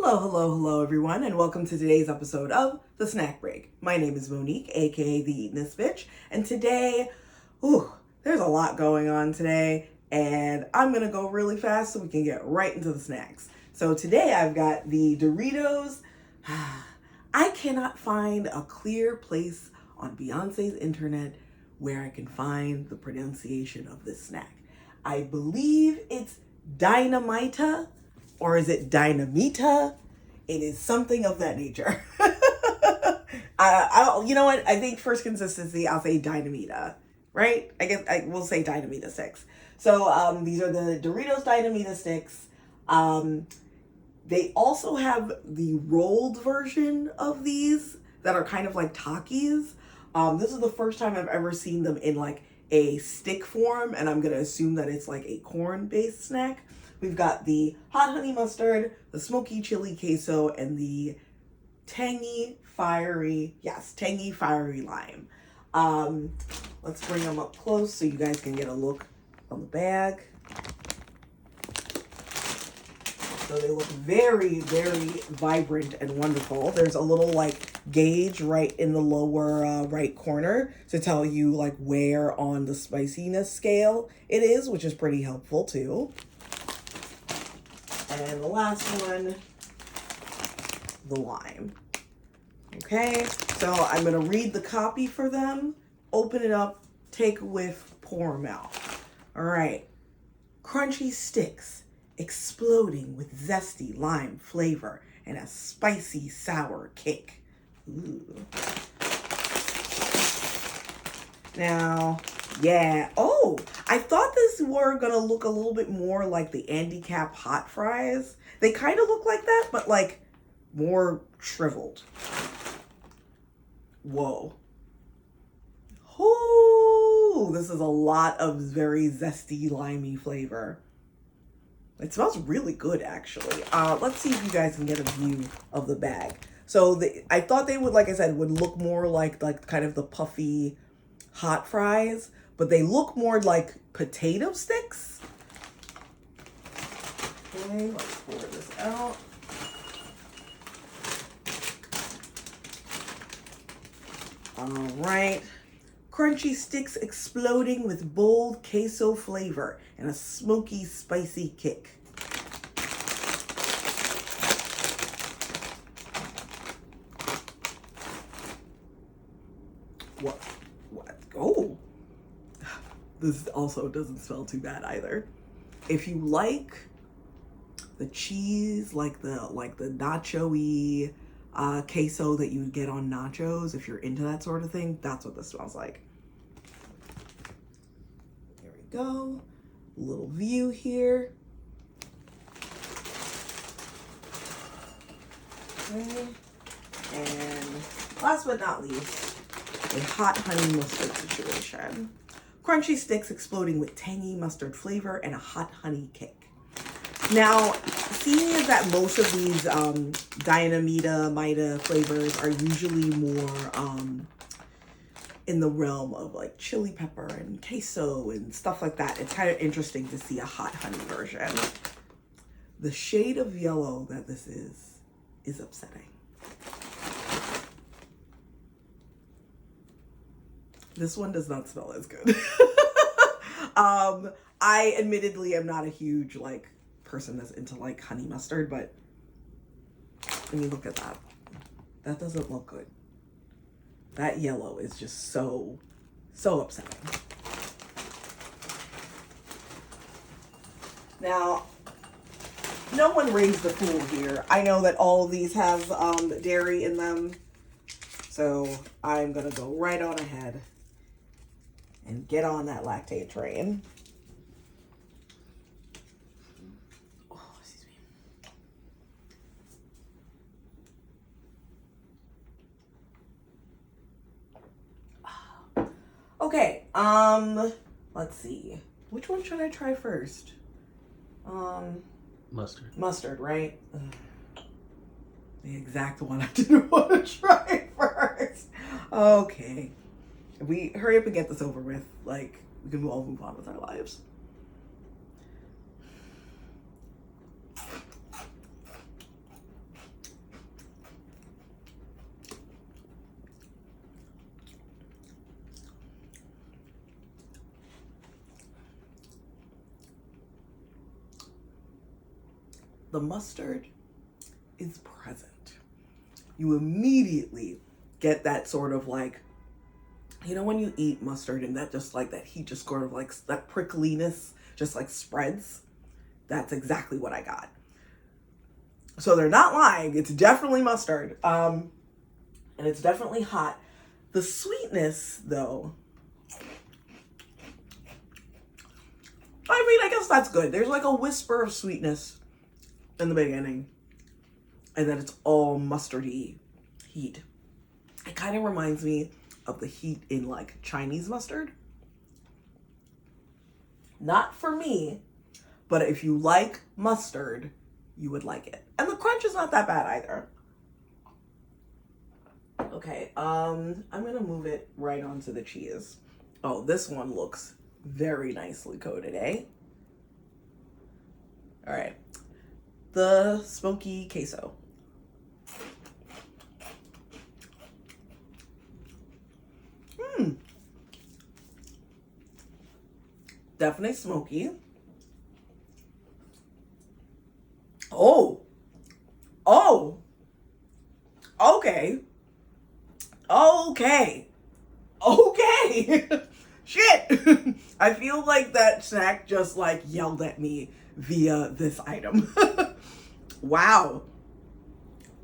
Hello, everyone, and welcome to today's episode of The Snack Break. My name is Monique, aka The Eatin' This Bitch, and today, there's a lot going on today, and I'm gonna go really fast so we can get right into the snacks. So today I've got the Doritos. I cannot find a clear place on Beyonce's internet where I can find the pronunciation of this snack. I believe it's Dynamita, or is it Dynamita? It is something of that nature. You know what? I think first consistency, I'll say Dynamita, right? I guess I will say Dinamita Sticks. So these are the Doritos Dynamita Sticks. They also have the rolled version of these that are kind of like Takis. This is the first time I've ever seen them in like a stick form, and I'm gonna assume that it's like a corn-based snack. We've got the hot honey mustard, the smoky chili queso, and the tangy fiery lime. Let's bring them up close so you guys can get a look on the bag. So they look very, very vibrant and wonderful. There's a little like gauge right in the lower right corner to tell you like where on the spiciness scale it is, which is pretty helpful too. And the last one, the lime. Okay, so I'm gonna read the copy for them, open it up, take a whiff, pour them out. All right, crunchy sticks, exploding with zesty lime flavor and a spicy sour kick. Ooh. Now, yeah. Oh, I thought these were gonna look a little bit more like the Andy Cap hot fries. They kind of look like that, but like more shriveled. Whoa. Oh, this is a lot of very zesty, limey flavor. It smells really good, actually. Let's see if you guys can get a view of the bag. So I thought they would, like I said, would look more like kind of the puffy hot fries, but they look more like potato sticks. Okay, let's pour this out. All right. Crunchy sticks exploding with bold queso flavor and a smoky, spicy kick. What? Oh, this also doesn't smell too bad either. If you like the cheese, like the nacho-y queso that you get on nachos, if you're into that sort of thing, that's what this smells like. There we go. A little view here. Okay. And last but not least, a hot honey mustard situation. Crunchy sticks exploding with tangy mustard flavor and a hot honey kick. Now, seeing as that most of these Dynamita flavors are usually more in the realm of like chili pepper and queso and stuff like that, it's kind of interesting to see a hot honey version. The shade of yellow that this is upsetting. This one does not smell as good. I admittedly am not a huge like person that's into like honey mustard, but I mean, look at that. That doesn't look good. That yellow is just so upsetting. Now, no one raised the fool here. I know that all of these have dairy in them, so I'm gonna go right on ahead and get on that lactate train. Oh, excuse me. Okay, let's see. Which one should I try first? Mustard, right? Ugh. The exact one I didn't want to try first. Okay. If we hurry up and get this over with, like, we can all move on with our lives. the mustard is present. You immediately get that sort of like, you know, when you eat mustard and that just like that heat just sort of like that prickliness just like spreads. That's exactly what I got. So they're not lying. It's definitely mustard. And it's definitely hot. The sweetness though, I mean, I guess that's good. There's like a whisper of sweetness in the beginning. And then it's all mustardy heat. It kind of reminds me of the heat in like Chinese mustard. Not for me, but if you like mustard, you would like it. And the crunch is not that bad either. Okay, I'm gonna move it right onto the cheese. Oh, this one looks very nicely coated, eh? All right, the Smoky Queso. Definitely smoky. Oh, okay. Shit. I feel like that snack just like yelled at me via this item. Wow.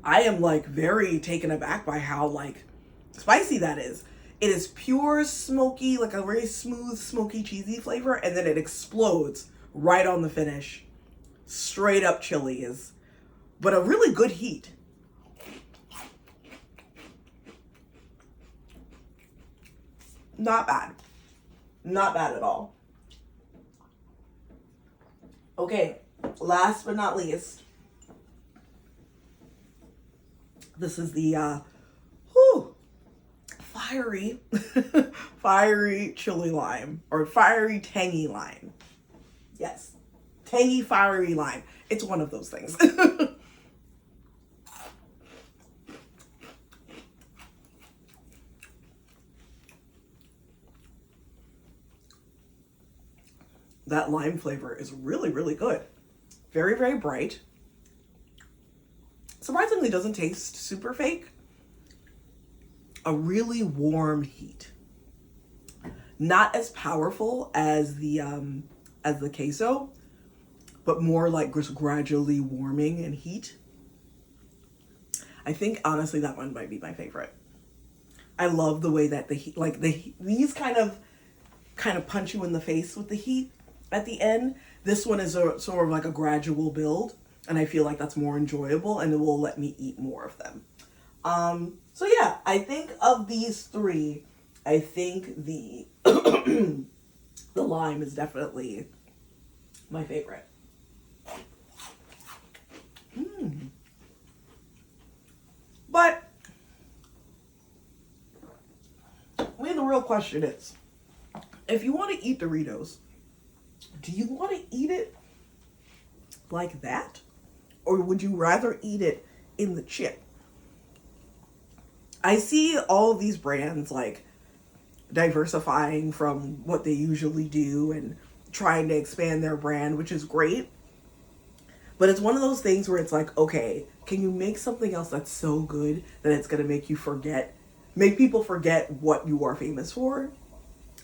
I am like very taken aback by how like spicy that is. It is pure smoky, like a very smooth, smoky, cheesy flavor, and then it explodes right on the finish. Straight up chili is, but a really good heat. Not bad. Not bad at all. Okay, last but not least, this is the fiery chili lime, or fiery tangy lime. Yes, tangy fiery lime. It's one of those things. That lime flavor is really, really good. Very, very bright. Surprisingly, doesn't taste super fake. A really warm heat. Not as powerful as the queso, but more like just gradually warming in heat. I think honestly that one might be my favorite. I love the way that the heat, like these kind of punch you in the face with the heat at the end. This one is sort of like a gradual build, and I feel like that's more enjoyable, and it will let me eat more of them. So yeah, I think of these three, I think the the lime is definitely my favorite. But I mean, the real question is, if you want to eat Doritos, do you want to eat it like that? Or would you rather eat it in the chip? I see all of these brands like diversifying from what they usually do and trying to expand their brand, which is great. But it's one of those things where it's like, okay, can you make something else that's so good that it's going to make people forget what you are famous for?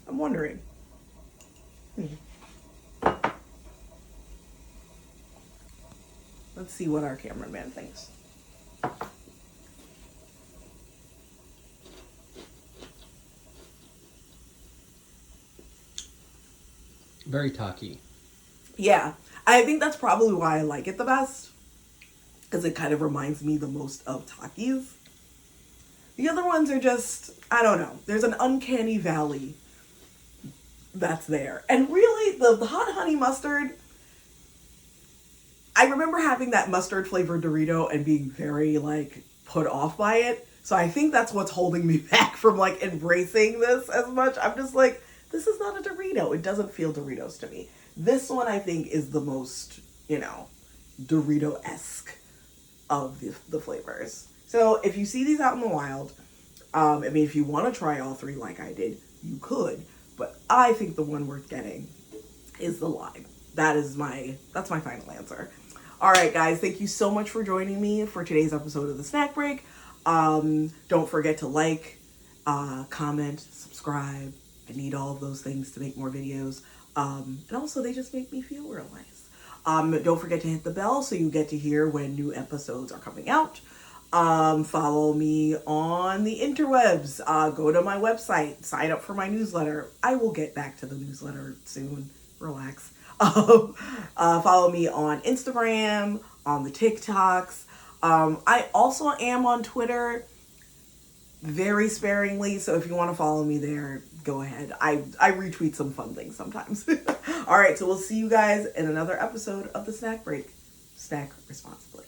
I'm wondering. Let's see what our cameraman thinks. Very Taki. Yeah, I think that's probably why I like it the best, because it kind of reminds me the most of Takis. The other ones are just, I don't know. There's an uncanny valley that's there. And really, the hot honey mustard, I remember having that mustard flavored Dorito and being very like put off by it. So I think that's what's holding me back from like embracing this as much. I'm just like, this is not a Dorito. It doesn't feel Doritos to me. This one I think is the most, Dorito-esque of the flavors. So if you see these out in the wild, if you want to try all three like I did, you could. But I think the one worth getting is the lime. That's my final answer. All right, guys, thank you so much for joining me for today's episode of The Snack Break. Don't forget to like, comment, subscribe. I need all of those things to make more videos. And also, they just make me feel real nice. Don't forget to hit the bell so you get to hear when new episodes are coming out. Follow me on the interwebs. Go to my website, sign up for my newsletter. I will get back to the newsletter soon. Relax. Follow me on Instagram, on the TikToks. I also am on Twitter very sparingly, so if you want to follow me there, go ahead. I retweet some fun things sometimes. All right, so we'll see you guys in another episode of The Snack Break. Snack responsibly.